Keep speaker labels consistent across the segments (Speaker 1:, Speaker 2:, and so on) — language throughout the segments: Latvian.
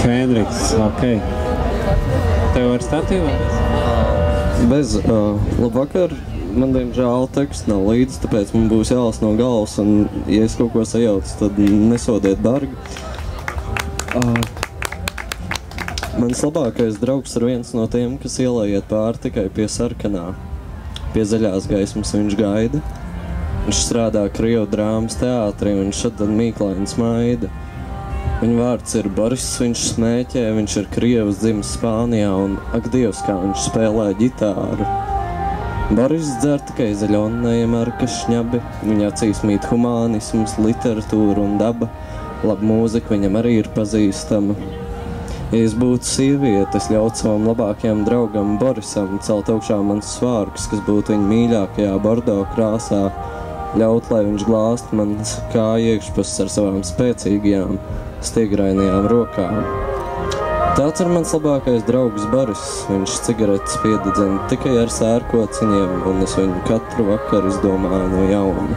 Speaker 1: Henriks, ok. Tev ar statīvu?
Speaker 2: Bez, labvakar. Man, diemžēl, teksts nav līdzi, tāpēc man būs jālas no galvas, un, ja es kaut ko sajaucu, tad nesodiet bargi. Mans labākais draugs ir viens no tiem, kas ielaiet pāri tikai pie sarkanā. Pie zaļās gaismas viņš gaida. Viņš strādā Krievu drāmas teātrī, un viņš šad mīklaini smaida. Viņa vārds ir Boris, viņš smēķē, viņš ir Krievs, dzimis Spānijā, un, ak Dievs, kā viņš spēlē ģitāru. Boris dzer tikai zaļonnējiem ar kašņabi, viņa acīs mīt humānisms, literatūra un daba. Laba mūzika viņam arī ir pazīstama. Ja es būtu sieviete, es ļautu savam labākajam draugam Borisam celt augšā mans svārks, kas būtu viņa mīļākajā bordo krāsā, ļaut, lai viņš glāst manas kāju iekšpuses ar savām spēcīgajām, stiegrainajām rokām. Tāds ir mans labākais draugs Boris. Viņš cigaretes piededzina tikai ar sērkociņiem, un es viņu katru vakaru izdomāju no jauna.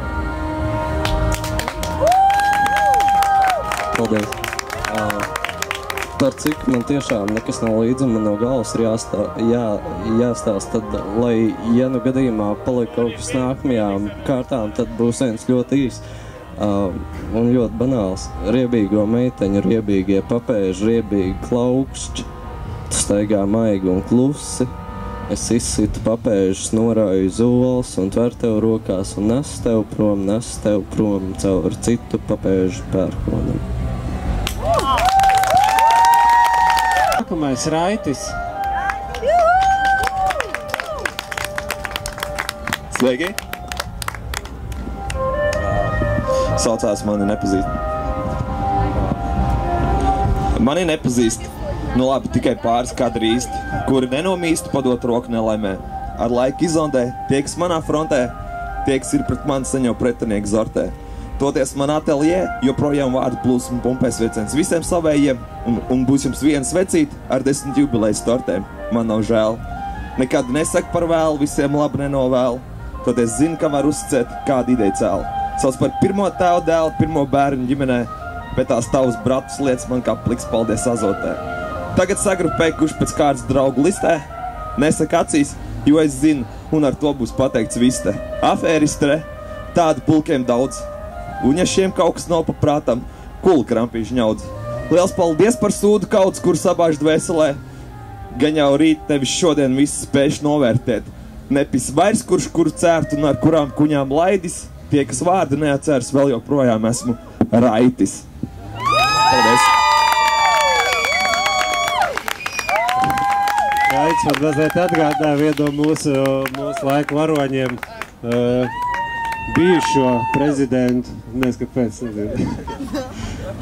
Speaker 2: Paldies! Par cik man tiešām nekas nav līdzi, un man no galvas ir jāstāst, tad, lai, ja nu gadījumā paliek kaut kas nākamajām kārtām, tad būs viens ļoti īs. Un ļoti banāls. Riebīgo meiteņu, riebīgie papēži, riebīgi klaukšķi. Tu staigā maigi un klusi. Es izsitu papēžus, norāju zols un tver tev rokās un nes tev prom caur citu papēžu pērkonam.
Speaker 1: Nākamais Raitis.
Speaker 3: Sveiki! Saucās mani nepazīst. Mani nepazīst. Nu labi, tikai pāris kadri īsti, kuri nenomīst padot roku nelaimē. Ar laiku izondē, tie, kas manā frontē, tie, kas ir pret mani saņem pretinieku zortē. Toties man ateljē, joprojām vārdu plūsmu pumpēs vieciens visiem savējiem, un būs jums viena svecīta ar 10 jubilejas tortēm. Man nav žēl. Nekad nesaku par vēlu, visiem labi nenovēlu. Toties zinu, ka var uzticēt, kādu ideju cēlu. Sauc par pirmo tēvu dēlu, pirmo bērnu ģimenē, bet tās tavas bratus lietas man kā pliks paldies azotē. Tagad sagrupēju, kurš pēc kārtas draugu listē, nesaka acīs, jo es zinu, un ar to būs pateikts viss te. Afēristre, tādu pulkiem daudz, un ja šiem kaut kas nav paprātam, kuli krampīši ņaudz. Liels paldies par sūdu kauds, kur sabāž dvēselē, gan jau rīt tevis šodien viss spējuši novērtēt. Nepis vairs kurš kuru cērt un ar kurām kuņām laidis, tie, kas vārdu neatceras, vēl joprojām esmu Raitis. Paldies!
Speaker 1: Raitis man mazliet atgādināja vienu mūsu laiku varoņiem, bijušo prezidentu, nes kāpēc, nezinu.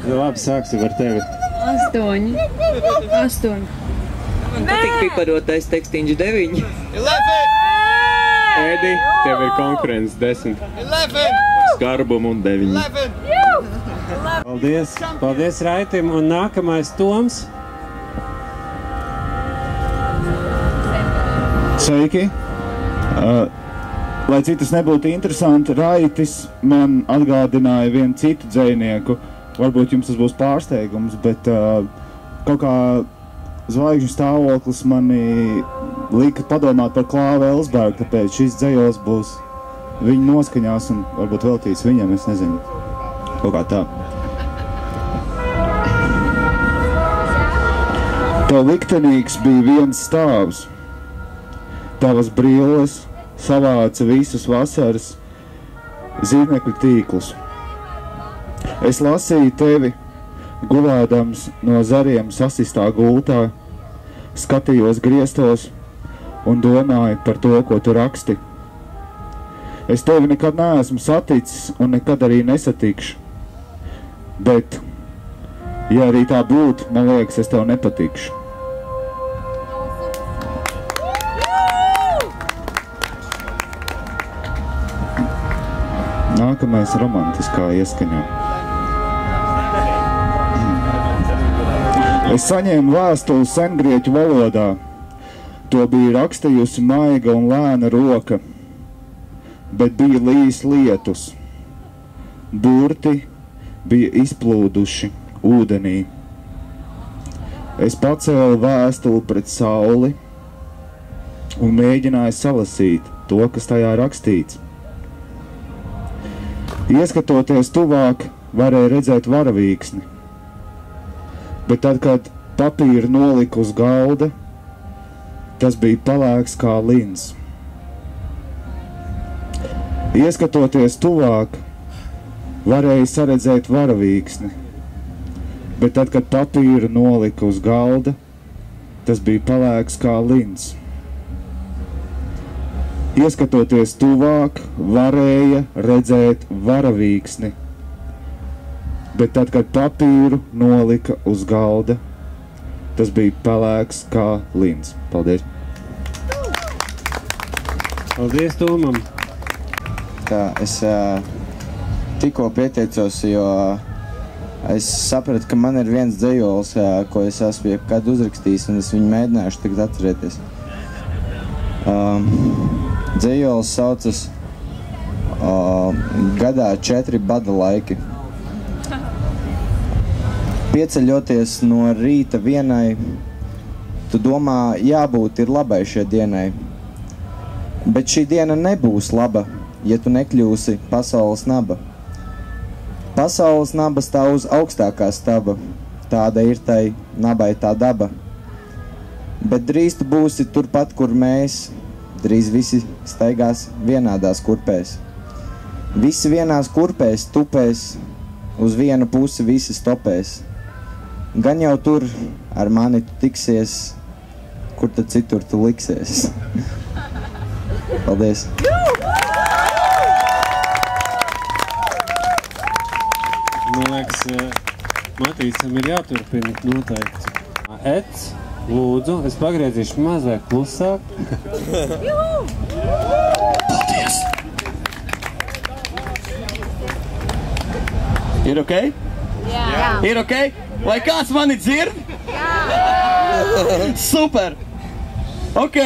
Speaker 1: Nu, labi, sāksim ar tevi.
Speaker 4: 8. Man patīk piparotais tekstīņš 9.
Speaker 5: 11!
Speaker 6: Ēdi, tev ir konkurence 10.
Speaker 5: 11!
Speaker 6: Skarbumu un 9.
Speaker 5: 11!
Speaker 1: Paldies! Paldies Raitim! Un nākamais Toms.
Speaker 7: Sveiki! Lai citas nebūtu interesanti, Raitis man atgādināja vienu citu dzejnieku. Varbūt jums tas būs pārsteigums, bet kaut kā zvaigžņu stāvoklis mani lika padomāt par Klāvu Elsbergu, tāpēc šis dzejos būs viņa noskaņās un varbūt veltīs viņam, es nezinu, kaut kā tā. Tev liktenīgs bija viens stāvs, tavas brilles savāca visus vasaras zīmekļu tīklus. Es lasīju tevi, gulēdams no zariem sasistā gultā, skatījos griestos un domāju par to, ko tu raksti. Es tevi nekad neesmu saticis un nekad arī nesatikšu, bet, ja arī tā būtu, man liekas, es tev nepatikšu. Nākamais romantiskā ieskaņā. Es saņēmu vēstuli sengrieķu valodā. To bija rakstījusi maiga un lēna roka, bet bija līs lietus. Burti bija izplūduši ūdenī. Es pacēlu vēstuli pret sauli un mēģināju salasīt to, kas tajā rakstīts. Ieskatoties tuvāk, varēja redzēt varavīksni, bet tad, kad papīru nolika uz galda, tas bija pelēks kā lins. Ieskatoties tuvāk, varēja saredzēt varavīksni, bet tad, kad papīru nolika uz galda, tas bija pelēks kā lins. Ieskatoties tuvāk, varēja redzēt varavīksni, bet tad, kad papīru nolika uz galda, tas bija pelēks kā lins. Paldies!
Speaker 1: Paldies, Tomam!
Speaker 8: Tā, es tikko pieteicos, jo es sapratu, ka man ir viens dzejols, ko es esmu jebkad uzrakstījis, un es viņu mēģināšu tagad atcerēties. Dzejols saucas gadā 4 bada laiki. Pieceļoties no rīta vienai, tu domā, jābūt ir labai šai dienai. Bet šī diena nebūs laba, ja tu nekļūsi pasaules naba. Pasaules naba stāv uz augstākā staba, tāda ir tai nabai tā daba. Bet drīz tu būsi turpat, kur mēs, drīz visi staigās vienādās kurpēs. Visi vienās kurpēs tupēs, uz vienu pusi visi stopēs. Gan jau tur ar mani tu tiksies, kur tad citur tu liksies. Paldies!
Speaker 1: Man liekas, Matīcam ir jāturpina noteikti. Eds, lūdzu, es pagriezīšu mazliet klusāk.
Speaker 9: Paldies! Ir ok? Jā. Ir ok? Vai kāds mani dzird? Jā. Super! Ok.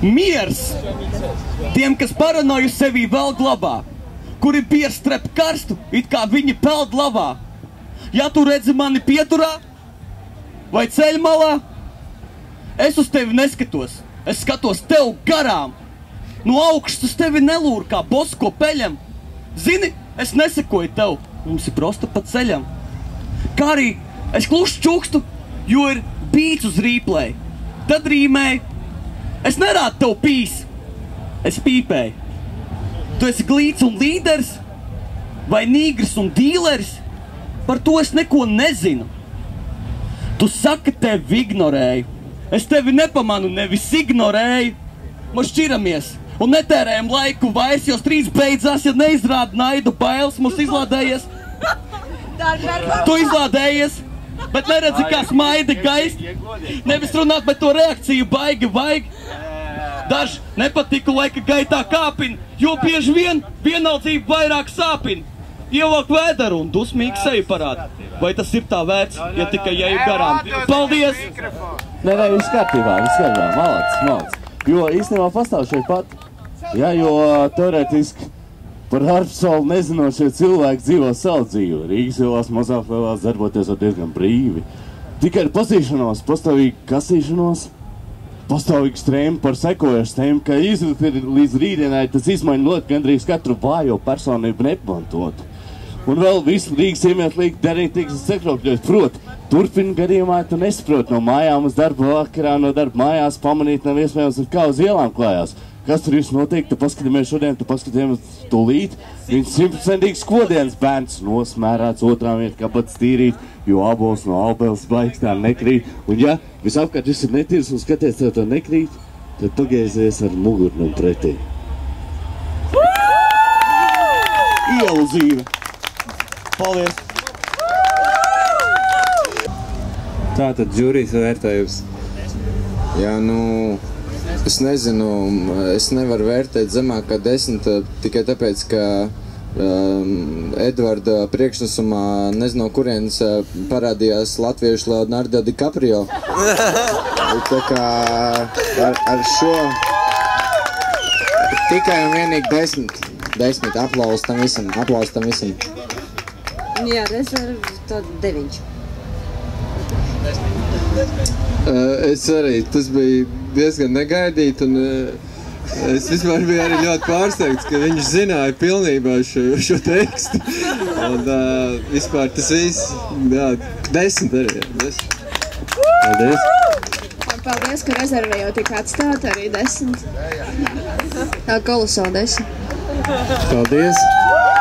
Speaker 9: Miers tiem, kas paranoju sevī vēl glabā, kuri pierstrep karstu, it kā viņi peld lavā. Ja tu redzi mani pieturā vai ceļmalā, es uz tevi neskatos, es skatos tev garām. No augšas uz tevi nelūru kā bosko peļam. Zini, es nesekoju tev, mums ir prosta pa ceļam. Kā arī es kluši čukstu, jo ir bīts uz rīplei. Tad rīmēju, es nerādu tev pīs, es pīpēju. Tu esi glīts un līderis, vai nīgris un dīleris, par to es neko nezinu. Tu saki, tevi ignorēju, es tevi nepamanu, nevis ignorēju. Mēs šķiramies un netērējam laiku vairs, jo strīds beidzās, ja neizrāda naidu bailes, mums izlādējies. Tu izlādējies, bet neredzi, kā smaidi gaist. Nevis runāt, bet to reakciju baigi vajag. Daži nepatiku laika gaitā kāpina, jo bieži vien vienaldzība vairāk sāpina. Ievelk vēderu un dusmīgi seju parāda. Vai tas ir tā vērts, ja tikai jeju garām? Paldies!
Speaker 10: Nē, viss kārtībā, malacis. Jo īstenībā pastāv šeit pat. Jā, jo teorētiski par harpsolu nezinošie cilvēki dzīvo savu dzīvi. Rīgas ielās, mazāk lielās darboties var diezgan brīvi. Tikai ar pazīšanos, pastāvīgi kasīšanos, pastāvīgi strēmi par sekojošu tēmu, ka izrūt līdz rītdienai tas izmaiņa ļoti gandrīz katru vājo personību nepamantot. Un vēl visu Rīgas iemietlīgi darīt tiks sekropļot. Proti, turpina gadījumā, tu nesaproti no mājām uz darba vakarā, no darba mājās pamanīt nav iespējams, kā uz ielām klājās. Kas tur viss notiek, tu paskatāmies šodien, tu paskatāmies tūlīt. Viņš 100% skodienas bērns nosmērāts otrām vietā, kā pats tīrīt, jo abols no albeles baigs tā nekrīt. Un ja visapkārt viss ir netīrs un skaties, tev tā nekrīt, tad pagaizies ar mugurnam pretī. Ielu dzīve! Paldies!
Speaker 1: Tātad žūrijas vērtējums.
Speaker 11: Jā, es nezinu, es nevaru vērtēt zemāk kā 10, tikai tāpēc, ka Edvarda priekšnesumā nezinu, kurienes parādījās latviešu Leonardo DiCaprio. Tā kā ar šo tikai un vienīgi 10 aplaus tam visam.
Speaker 12: Jā, es varu tādu 9.
Speaker 11: Es arī, tas bija diezgan negaidīt, un es vispār biju arī ļoti pārsteigts, ka viņš zināja pilnībā šo tekstu. Un vispār tas viss, jā, 10 arī, 10. Paldies!
Speaker 12: Paldies, ka rezervēju tik atstāt arī 10. Tā kolosāli 10.
Speaker 1: Paldies!